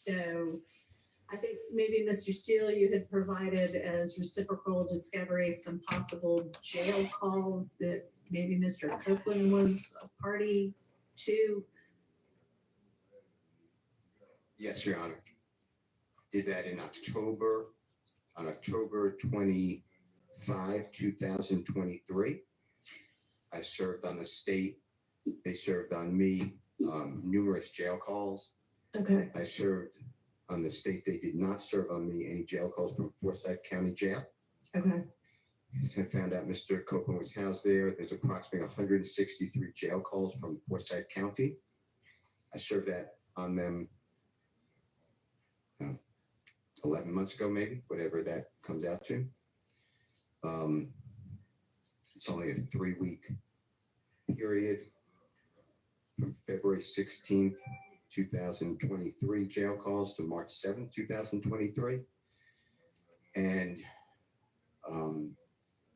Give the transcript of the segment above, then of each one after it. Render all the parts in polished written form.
So I think maybe Mr. Steele, you had provided as reciprocal discovery some possible jail calls that maybe Mr. Copeland was a party to. Yes, Your Honor. Did that in October, on October 25, 2023. I served on the state. They served on me numerous jail calls. Okay. I served on the state. They did not serve on me any jail calls from Forsyth County Jail. Okay. I found out Mr. Copeland was housed there. There's approximately 163 jail calls from Forsyth County. I served that on them 11 months ago, maybe, whatever that comes out to. It's only a 3-week period from February 16th, 2023 jail calls to March 7th, 2023. And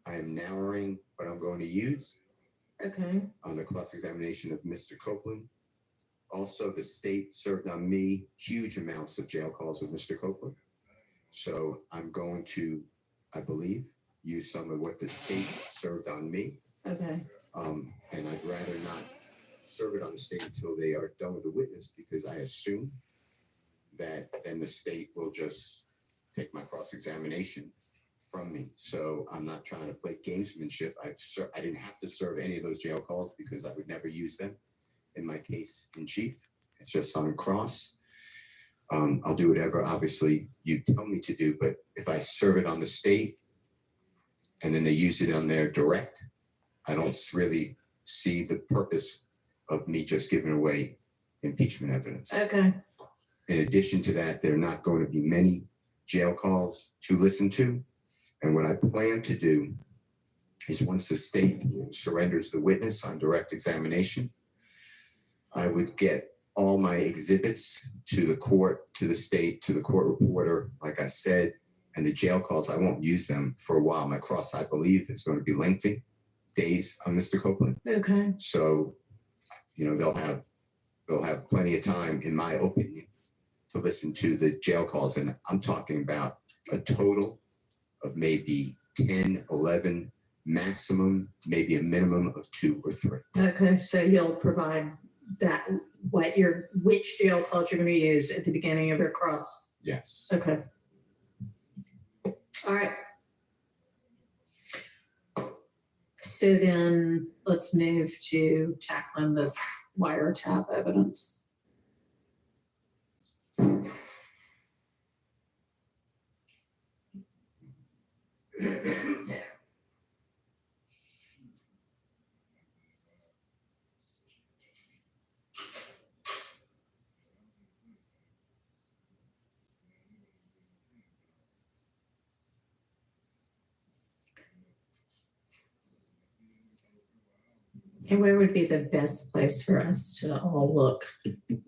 I am narrowing what I'm going to use on the cross-examination of Mr. Copeland. Also, the state served on me huge amounts of jail calls of Mr. Copeland. So I'm going to, I believe, use some of what the state served on me. Okay. And I'd rather not serve it on the state until they are done with the witness, because I assume that then the state will just take my cross-examination from me. So I'm not trying to play gamesmanship. I didn't have to serve any of those jail calls because I would never use them in my case in chief. It's just on a cross. I'll do whatever, obviously, you tell me to do, but if I serve it on the state and then they use it on their direct, I don't really see the purpose of me just giving away impeachment evidence. Okay. In addition to that, there are not going to be many jail calls to listen to. And what I plan to do is, once the state surrenders the witness on direct examination, I would get all my exhibits to the court, to the state, to the court reporter, like I said, and the jail calls, I won't use them for a while. My cross, I believe, is going to be lengthy, days on Mr. Copeland. Okay. So, you know, they'll have plenty of time, in my opinion, to listen to the jail calls. And I'm talking about a total of maybe 10, 11, maximum, maybe a minimum of 2 or 3. Okay, so you'll provide that, which jail calls you're going to use at the beginning of your cross. Yes. Okay. All right. So then let's move to tackling this wiretap evidence. And where would be the best place for us to all look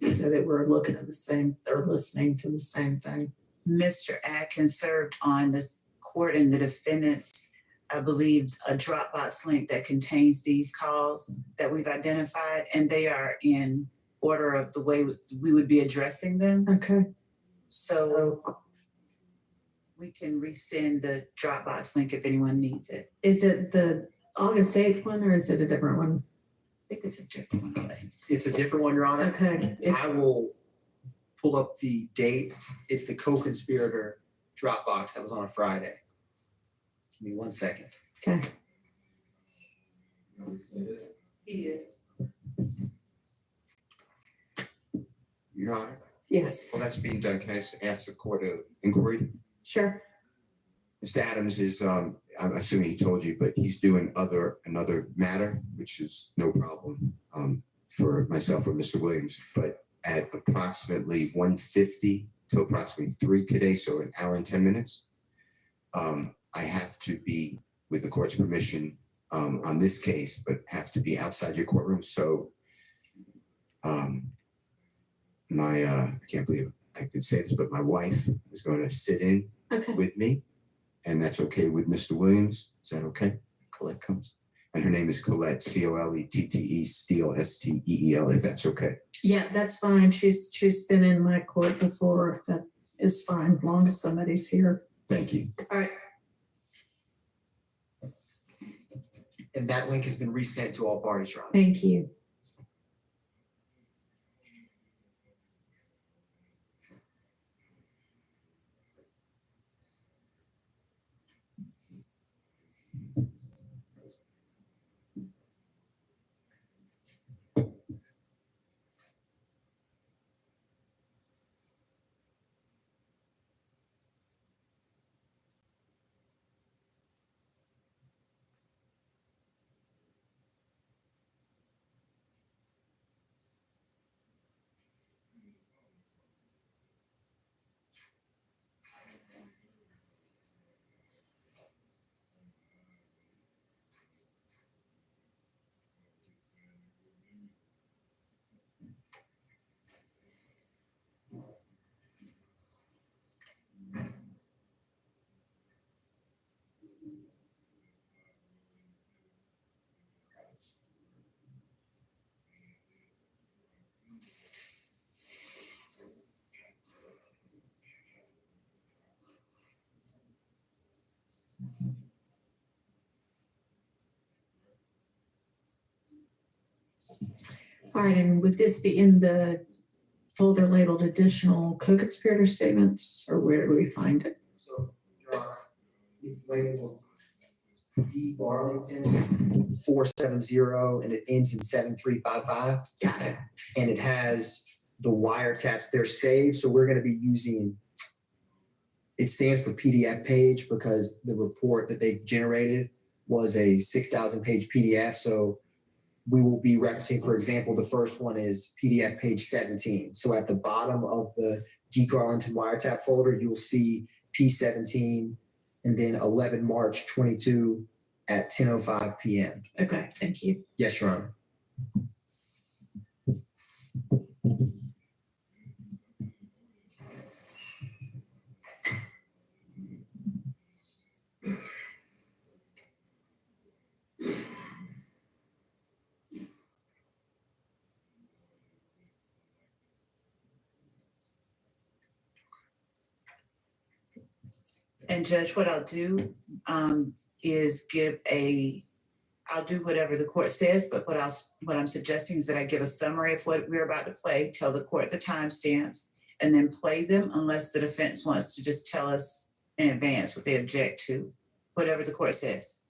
so that we're looking at the same, or listening to the same thing? Mr. Atkins served on the court and the defendants, I believe, a Dropbox link that contains these calls that we've identified, and they are in order of the way we would be addressing them. Okay. So we can resend the Dropbox link if anyone needs it. Is it the August 8th one, or is it a different one? I think it's a different one. It's a different one, Your Honor. Okay. I will pull up the date. It's the co-conspirator Dropbox that was on a Friday. Give me 1 second. Okay. He is. Your Honor, Yes. well, that's being done. Can I ask the court of inquiry? Sure. Mr. Adams is, I'm assuming he told you, but he's doing another matter, which is no problem for myself or Mr. Williams. But at approximately 1:50 till approximately 3 today, so an hour and 10 minutes, I have to be, with the court's permission, on this case, but have to be outside your courtroom. So I can't believe I can say this, but my wife is going to sit in with me. And that's okay with Mr. Williams? Is that okay? Colette comes. And her name is Colette, Colette, Steele, Steel, if that's okay. Yeah, that's fine. She's been in my court before. That is fine, as long as somebody's here. Thank you. All right. And that link has been resent to all parties, Your Honor. Thank you. All right, and would this be in the folder labeled additional co-conspirator statements, or where do we find it? So, Your Honor, it's labeled D Barlington 470, and it ends in 7355. Got it. And it has the wiretaps. They're saved, so we're going to be using. It stands for PDF page because the report that they generated was a 6,000 page PDF. So we will be referencing, for example, the first one is PDF page 17. So at the bottom of the D Garlington wiretap folder, you'll see P17 and then 11 March 22 at 10:05 p.m. Okay, thank you. Yes, Your Honor. And Judge, what I'll do is I'll do whatever the court says, but what I'm suggesting is that I give a summary of what we're about to play, tell the court the timestamps, and then play them unless the defense wants to just tell us in advance what they object to, whatever the court says.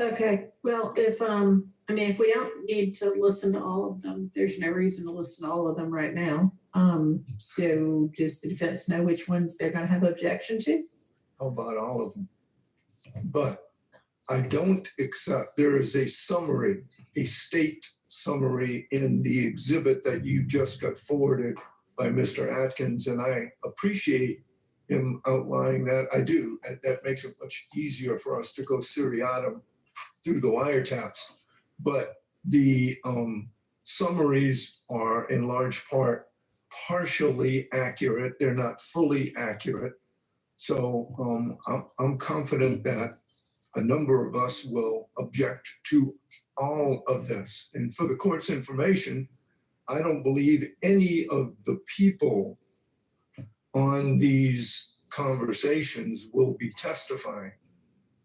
Okay, well, if we don't need to listen to all of them, there's no reason to listen to all of them right now. So does the defense know which ones they're gonna have objection to? How about all of them? But I don't accept, there is a summary, a state summary in the exhibit that you just got forwarded by Mr. Atkins, and I appreciate him outlining that. I do. That makes it much easier for us to go seriatim through the wiretaps. But the summaries are in large part partially accurate. They're not fully accurate. So I'm confident that a number of us will object to all of this. And for the court's information, I don't believe any of the people on these conversations will be testifying.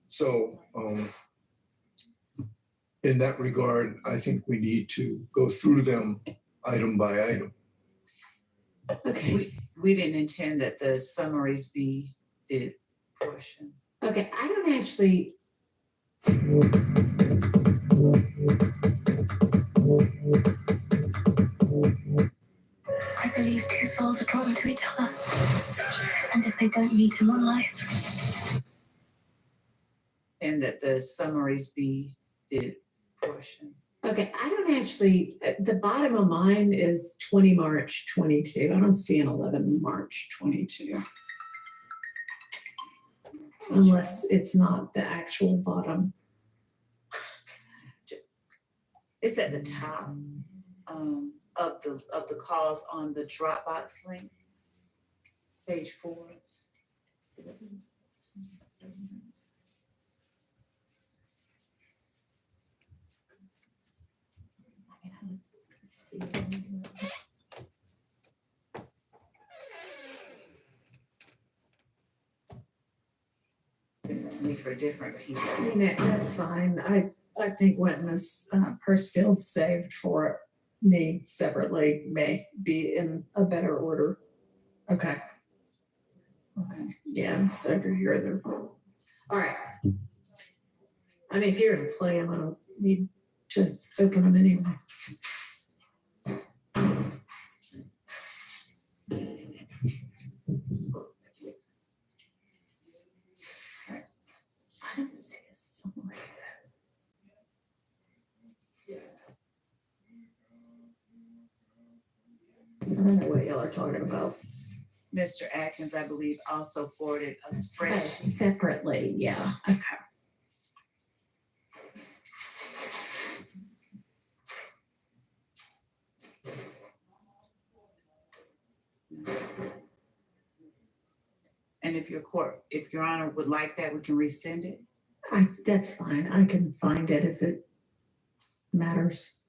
So in that regard, I think we need to go through them item by item. Okay, We didn't intend that the summaries be the portion. okay, I don't actually. I believe two souls are drawn to each other, and if they don't meet in one life. And that the summaries be the portion. Okay, I don't actually, the bottom of mine is 20 March 22. I don't see an 11 March 22. Unless it's not the actual bottom. It's at the top of the calls on the Dropbox link, page 4. See. Differently for different people. That's fine. I think wanting this purse field saved for me separately may be in a better order. Okay. Okay. Yeah, I agree here there. All right. I mean, if you're gonna play them, I don't need to open them anyway. I don't see a summary. I don't know what y'all are talking about. Mr. Atkins, I believe, also forwarded a Oh, spreadsheet. separately, yeah, okay. And if your honor would like that, we can resend it. That's fine. I can find it if it matters.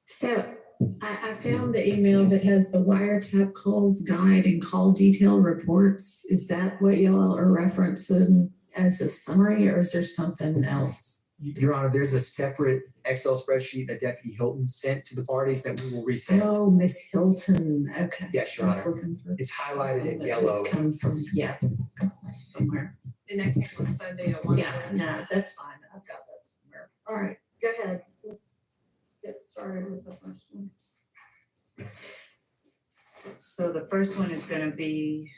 So I found the email that has the wiretap calls guide and call detail reports. Is that what y'all are referencing as a summary, or is there something else? Your Honor, there's a separate Excel spreadsheet that Deputy Hilton sent to the parties that we will resend. Oh, Miss Hilton, okay. Yes, Your I was Honor. looking for It's highlighted in something that yellow. would come from, yeah, somewhere. And that came on Sunday at 1. Yeah, no, that's fine. I've got that somewhere. All right, go ahead. Let's get started with the first one. So the first one is gonna be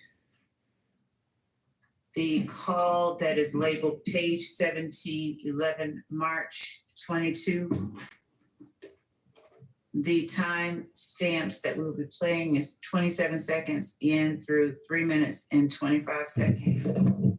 the call that is labeled page 1711, March 22. The time stamps that we'll be playing is 27 seconds in through 3 minutes and 25 seconds.